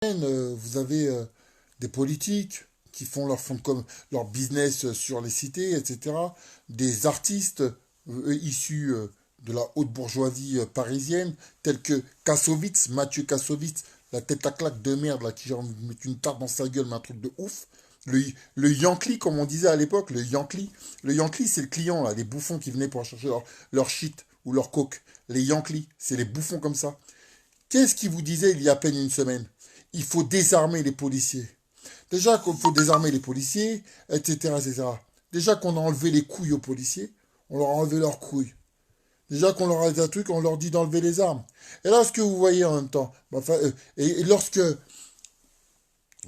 Vous avez des politiques qui font leur fonds comme leur business sur les cités, etc. Des artistes issus de la haute bourgeoisie parisienne, tels que Kassovitz, Mathieu Kassovitz, la tête à claque de merde, là, qui genre met une tarte dans sa gueule, mais un truc de ouf. Le Yankee, comme on disait à l'époque, le Yankee. Le Yankee, c'est le client, là, les bouffons qui venaient pour chercher leur shit ou leur coke. Les Yankees, c'est les bouffons comme ça. Qu'est-ce qu'il vous disait il y a à peine une semaine? Il faut désarmer les policiers. Déjà qu'il faut désarmer les policiers, etc., etc. Déjà qu'on a enlevé les couilles aux policiers, on leur a enlevé leurs couilles. Déjà qu'on leur a dit un truc, on leur dit d'enlever les armes. Et là, ce que vous voyez en même temps, et lorsque,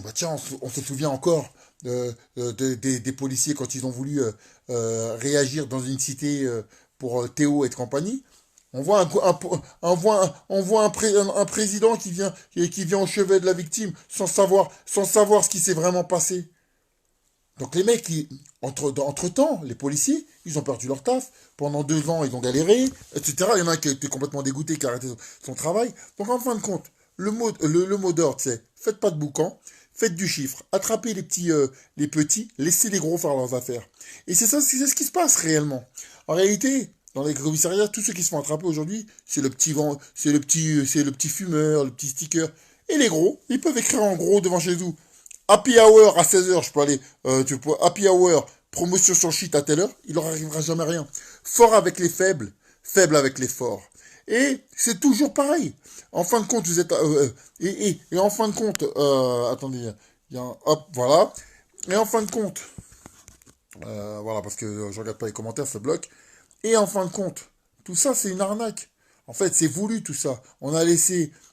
bah tiens, on se souvient encore des policiers quand ils ont voulu réagir dans une cité pour Théo et compagnie. On voit un président qui vient au chevet de la victime sans savoir ce qui s'est vraiment passé. Donc les mecs, entre-temps, les policiers, ils ont perdu leur taf. Pendant 2 ans, ils ont galéré, etc. Il y en a un qui était complètement dégoûté, qui a arrêté son travail. Donc en fin de compte, le mot d'ordre, c'est faites pas de boucan, faites du chiffre, attrapez les petits, laissez les gros faire leurs affaires. Et c'est ça, c'est ce qui se passe réellement. En réalité, dans les commissariats, tous ceux qui se font attraper aujourd'hui, c'est le petit vent, c'est le petit fumeur, le petit sticker. Et les gros, ils peuvent écrire en gros devant chez vous. Happy hour à 16h, je peux aller, happy hour, promotion sur shit à telle heure, il leur arrivera jamais rien. Fort avec les faibles, faible avec les forts. Et c'est toujours pareil. En fin de compte, vous êtes, et en fin de compte, attendez, hop, voilà. Et en fin de compte, voilà, parce que je regarde pas les commentaires, ça bloque. Et en fin de compte, tout ça, c'est une arnaque. En fait, c'est voulu tout ça. On a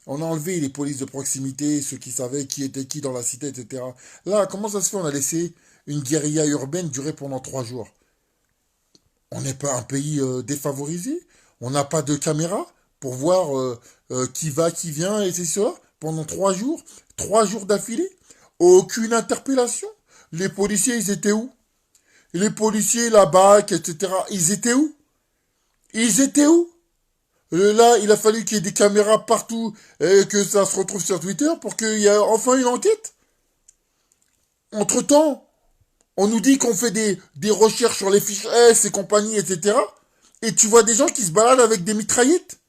enlevé les polices de proximité, ceux qui savaient qui était qui dans la cité, etc. Là, comment ça se fait? On a laissé une guérilla urbaine durer pendant 3 jours. On n'est pas un pays défavorisé. On n'a pas de caméra pour voir qui va, qui vient, et c'est ça. Pendant 3 jours. 3 jours d'affilée. Aucune interpellation. Les policiers, ils étaient où? Les policiers, la BAC, etc. Ils étaient où? Ils étaient où? Là, il a fallu qu'il y ait des caméras partout et que ça se retrouve sur Twitter pour qu'il y ait enfin une enquête. Entre-temps, on nous dit qu'on fait des recherches sur les fiches S et compagnie, etc. Et tu vois des gens qui se baladent avec des mitraillettes.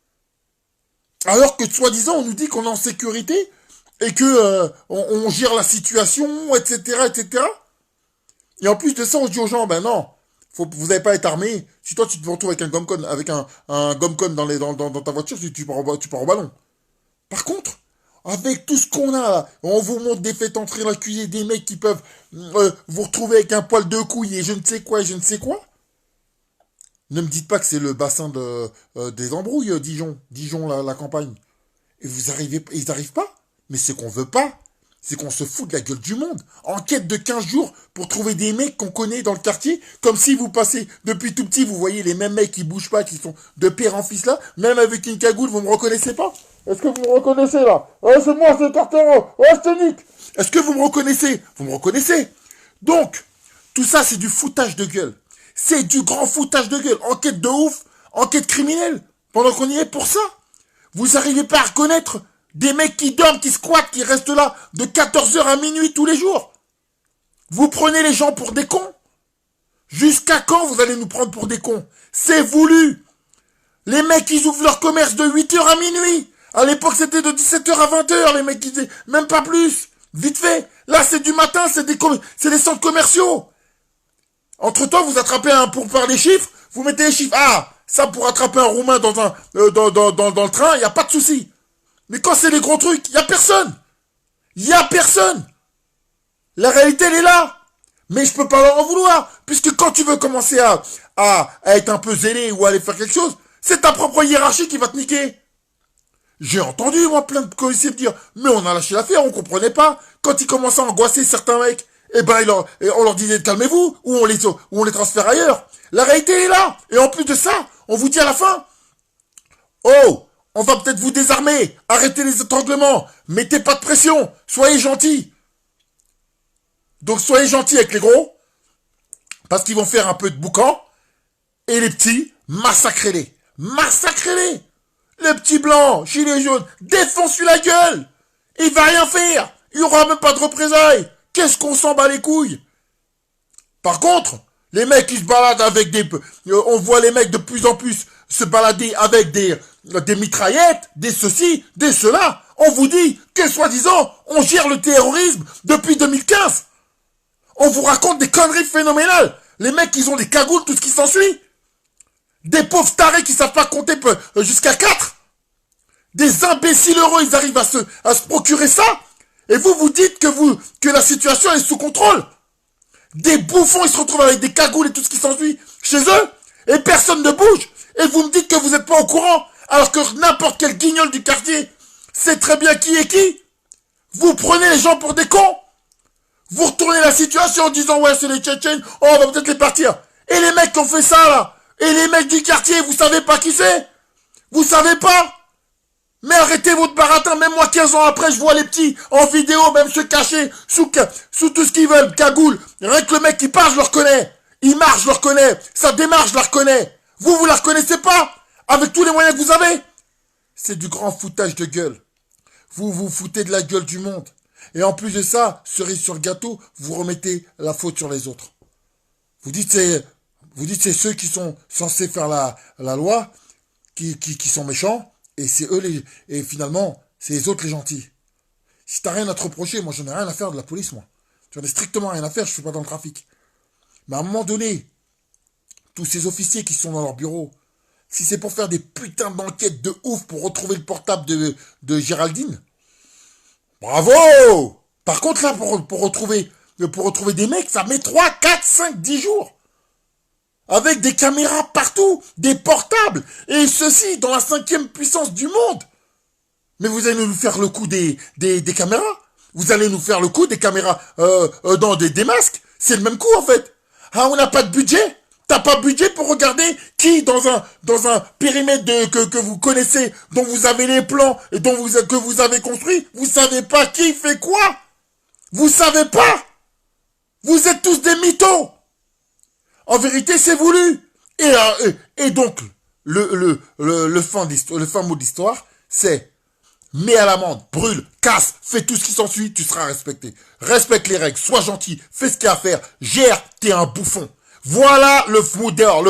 Alors que, soi-disant, on nous dit qu'on est en sécurité et que on gère la situation, etc., etc. Et en plus de ça, on dit aux gens, ben non, vous n'allez pas être armé. Si toi, tu te retrouves avec un gomcon, un gomcon dans ta voiture, tu pars au ballon. Par contre, avec tout ce qu'on a là, on vous montre des faits entrer l'accusé, des mecs qui peuvent vous retrouver avec un poil de couille et je ne sais quoi et je ne sais quoi. Ne me dites pas que c'est le bassin des embrouilles, Dijon. Dijon, la campagne. Et ils n'arrivent pas. Mais ce qu'on veut pas, c'est qu'on se fout de la gueule du monde. Enquête de 15 jours pour trouver des mecs qu'on connaît dans le quartier, comme si vous passez depuis tout petit, vous voyez les mêmes mecs qui bougent pas, qui sont de père en fils là, même avec une cagoule, vous me reconnaissez pas? Est-ce que vous me reconnaissez là? Ouais, c'est moi, c'est Cartero. Ouais, je te nique. Est-ce que vous me reconnaissez? Vous me reconnaissez? Donc, tout ça, c'est du foutage de gueule. C'est du grand foutage de gueule. Enquête de ouf, enquête criminelle. Pendant qu'on y est pour ça. Vous arrivez pas à reconnaître des mecs qui dorment, qui squattent, qui restent là de 14h à minuit tous les jours. Vous prenez les gens pour des cons. Jusqu'à quand vous allez nous prendre pour des cons? C'est voulu. Les mecs, ils ouvrent leur commerce de 8h à minuit. À l'époque, c'était de 17h à 20h, les mecs, ils disaient, même pas plus. Vite fait. Là, c'est du matin, c'est des centres commerciaux. Entre-temps, vous attrapez pour faire les chiffres, vous mettez les chiffres. Ah, ça pour attraper un Roumain dans le train, il n'y a pas de souci. Mais quand c'est les gros trucs, il n'y a personne. Il n'y a personne. La réalité, elle est là. Mais je peux pas leur en vouloir. Puisque quand tu veux commencer à être un peu zélé ou à aller faire quelque chose, c'est ta propre hiérarchie qui va te niquer. J'ai entendu, moi, plein de policiers me dire, mais on a lâché l'affaire, on comprenait pas. Quand ils commençaient à angoisser certains mecs, eh ben, on leur disait, calmez-vous, ou on les transfère ailleurs. La réalité est là. Et en plus de ça, on vous dit à la fin, oh, on va peut-être vous désarmer, arrêtez les étranglements, mettez pas de pression, soyez gentils. Donc soyez gentils avec les gros, parce qu'ils vont faire un peu de boucan, et les petits, massacrez-les. Massacrez-les. Les petits blancs, gilets jaunes, défoncez la gueule. Il va rien faire. Il n'y aura même pas de représailles. Qu'est-ce qu'on s'en bat les couilles? Par contre, les mecs qui se baladent avec des... on voit les mecs de plus en plus se balader avec des mitraillettes, des ceci, des cela. On vous dit que, soi-disant, on gère le terrorisme depuis 2015. On vous raconte des conneries phénoménales. Les mecs, ils ont des cagoules, tout ce qui s'ensuit. Des pauvres tarés qui savent pas compter jusqu'à 4. Des imbéciles heureux, ils arrivent à se procurer ça. Et vous dites que la situation est sous contrôle. Des bouffons, ils se retrouvent avec des cagoules et tout ce qui s'ensuit chez eux. Et personne ne bouge. Et vous me dites que vous n'êtes pas au courant. Alors que n'importe quel guignol du quartier sait très bien qui est qui. Vous prenez les gens pour des cons. Vous retournez la situation en disant ouais c'est les Tchétchènes, oh on va peut-être les partir. Et les mecs qui ont fait ça là, et les mecs du quartier, vous savez pas qui c'est? Vous savez pas? Mais arrêtez votre baratin, même moi 15 ans après je vois les petits en vidéo même se cacher sous tout ce qu'ils veulent, cagoule. Rien que le mec qui parle je le reconnais. Il marche je le reconnais, sa démarche je la reconnais. Vous la reconnaissez pas? Avec tous les moyens que vous avez? C'est du grand foutage de gueule. Vous vous foutez de la gueule du monde. Et en plus de ça, cerise sur le gâteau, vous remettez la faute sur les autres. Vous dites c'est ceux qui sont censés faire la loi, qui sont méchants, et c'est eux et finalement, c'est les autres les gentils. Si t'as rien à te reprocher, moi j'en ai rien à faire de la police, moi. J'en ai strictement rien à faire, je suis pas dans le trafic. Mais à un moment donné, tous ces officiers qui sont dans leur bureau, si c'est pour faire des putains d'enquêtes de ouf pour retrouver le portable de Géraldine, bravo! Par contre, là, pour retrouver des mecs, ça met 3, 4, 5, 10 jours. Avec des caméras partout, des portables, et ceci dans la 5e puissance du monde. Mais vous allez nous faire le coup des caméras? Vous allez nous faire le coup des caméras dans des masques? C'est le même coup, en fait. Ah, on n'a pas de budget? T'as pas de budget pour regarder qui, dans un périmètre que vous connaissez, dont vous avez les plans, et que vous avez construit, vous savez pas qui fait quoi? Vous savez pas? Vous êtes tous des mythos. En vérité, c'est voulu. Et donc, le fin mot de l'histoire, c'est mets à l'amende, brûle, casse, fais tout ce qui s'ensuit, tu seras respecté. Respecte les règles, sois gentil, fais ce qu'il y a à faire, gère, t'es un bouffon. Voilà le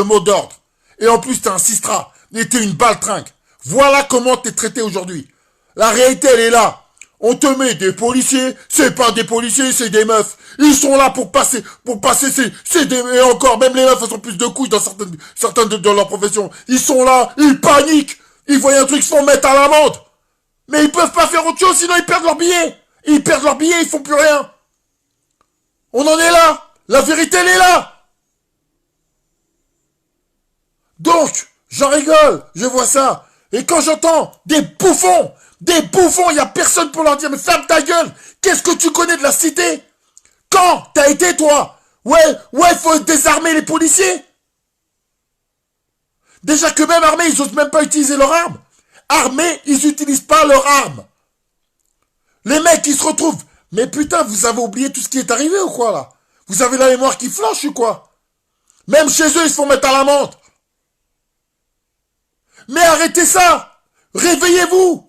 mot d'ordre. Et en plus, t'es un sistra, et t'es une baltringue. Voilà comment t'es traité aujourd'hui. La réalité, elle est là. On te met des policiers, c'est pas des policiers, c'est des meufs. Ils sont là pour passer, et encore, même les meufs, elles ont plus de couilles dans certaines de leur profession. Ils sont là, ils paniquent. Ils voient un truc, ils se font mettre à l'amende. Mais ils peuvent pas faire autre chose, sinon ils perdent leur billet. Ils perdent leur billet, ils font plus rien. On en est là. La vérité, elle est là. Donc, j'en rigole, je vois ça. Et quand j'entends des bouffons, il n'y a personne pour leur dire, mais ferme ta gueule, qu'est-ce que tu connais de la cité? Quand t'as été, toi? Ouais, il faut désarmer les policiers. Déjà que même armés, ils osent même pas utiliser leur arme. Armés, ils utilisent pas leur arme. Les mecs, ils se retrouvent. Mais putain, vous avez oublié tout ce qui est arrivé ou quoi, là? Vous avez la mémoire qui flanche ou quoi? Même chez eux, ils se font mettre à l'amende. Mais arrêtez ça! Réveillez-vous!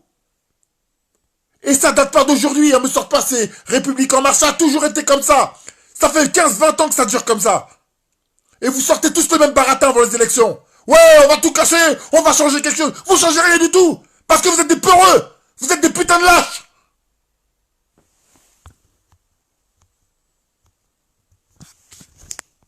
Et ça date pas d'aujourd'hui, hein, me sort pas, c'est République en marche, ça a toujours été comme ça. Ça fait 15-20 ans que ça dure comme ça. Et vous sortez tous le même baratin avant les élections. Ouais, on va tout casser, on va changer quelque chose. Vous changez rien du tout, parce que vous êtes des peureux, vous êtes des putains de lâches.